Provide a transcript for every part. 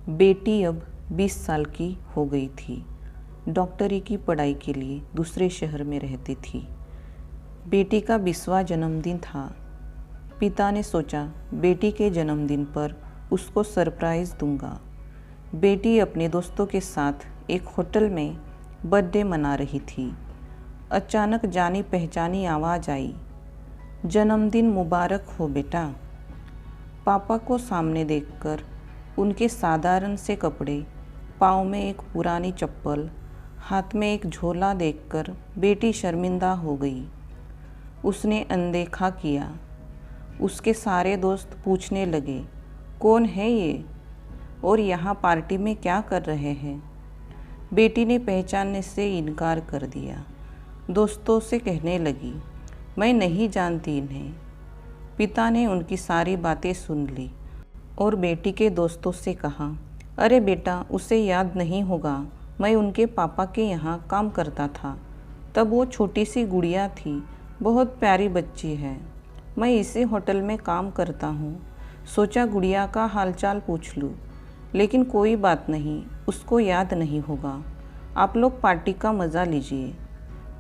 बेटी अब 20 साल की हो गई थी। डॉक्टरी की पढ़ाई के लिए दूसरे शहर में रहती थी। बेटी का 20वां जन्मदिन था। पिता ने सोचा बेटी के जन्मदिन पर उसको सरप्राइज़ दूंगा। बेटी अपने दोस्तों के साथ एक होटल में बर्थडे मना रही थी। अचानक जानी पहचानी आवाज़ आई, जन्मदिन मुबारक हो बेटा। पापा को सामने देखकर उनके साधारण से कपड़े, पाँव में एक पुरानी चप्पल, हाथ में एक झोला देखकर बेटी शर्मिंदा हो गई। उसने अनदेखा किया। उसके सारे दोस्त पूछने लगे, कौन है ये और यहाँ पार्टी में क्या कर रहे हैं। बेटी ने पहचानने से इनकार कर दिया। दोस्तों से कहने लगी, मैं नहीं जानती इन्हें। पिता ने उनकी सारी बातें सुन ली और बेटी के दोस्तों से कहा, अरे बेटा, उसे याद नहीं होगा, मैं उनके पापा के यहाँ काम करता था। तब वो छोटी सी गुड़िया थी, बहुत प्यारी बच्ची है। मैं इसी होटल में काम करता हूँ। सोचा गुड़िया का हालचाल पूछ लूँ, लेकिन कोई बात नहीं, उसको याद नहीं होगा। आप लोग पार्टी का मज़ा लीजिए।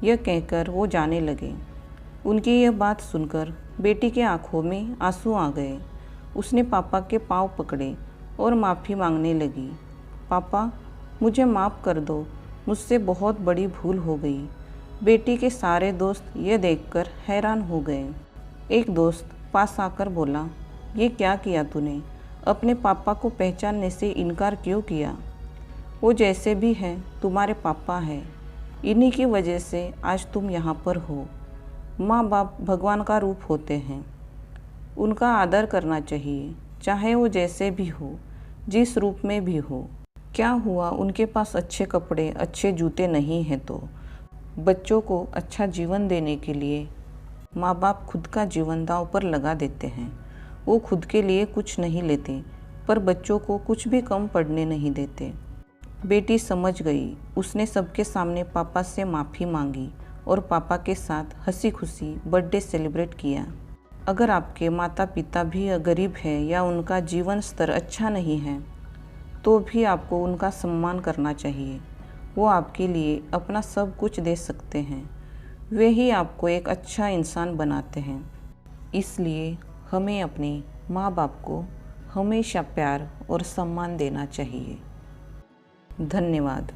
यह कहकर वो जाने लगे। उनकी यह बात सुनकर बेटी के आंखों में आंसू आ गए। उसने पापा के पाँव पकड़े और माफ़ी मांगने लगी। पापा, मुझे माफ़ कर दो, मुझसे बहुत बड़ी भूल हो गई। बेटी के सारे दोस्त ये देखकर हैरान हो गए। एक दोस्त पास आकर बोला, ये क्या किया तूने? अपने पापा को पहचानने से इनकार क्यों किया? वो जैसे भी हैं तुम्हारे पापा हैं। इन्हीं की वजह से आज तुम यहाँ पर हो। माँ बाप भगवान का रूप होते हैं, उनका आदर करना चाहिए, चाहे वो जैसे भी हो, जिस रूप में भी हो। क्या हुआ उनके पास अच्छे कपड़े, अच्छे जूते नहीं हैं तो? बच्चों को अच्छा जीवन देने के लिए माँ बाप खुद का जीवन दांव पर लगा देते हैं। वो खुद के लिए कुछ नहीं लेते, पर बच्चों को कुछ भी कम पड़ने नहीं देते। बेटी समझ गई। उसने सबके सामने पापा से माफ़ी मांगी और पापा के साथ हंसी खुशी बर्थडे सेलिब्रेट किया। अगर आपके माता पिता भी गरीब हैं या उनका जीवन स्तर अच्छा नहीं है, तो भी आपको उनका सम्मान करना चाहिए। वो आपके लिए अपना सब कुछ दे सकते हैं। वे ही आपको एक अच्छा इंसान बनाते हैं। इसलिए हमें अपने माँ बाप को हमेशा प्यार और सम्मान देना चाहिए। धन्यवाद।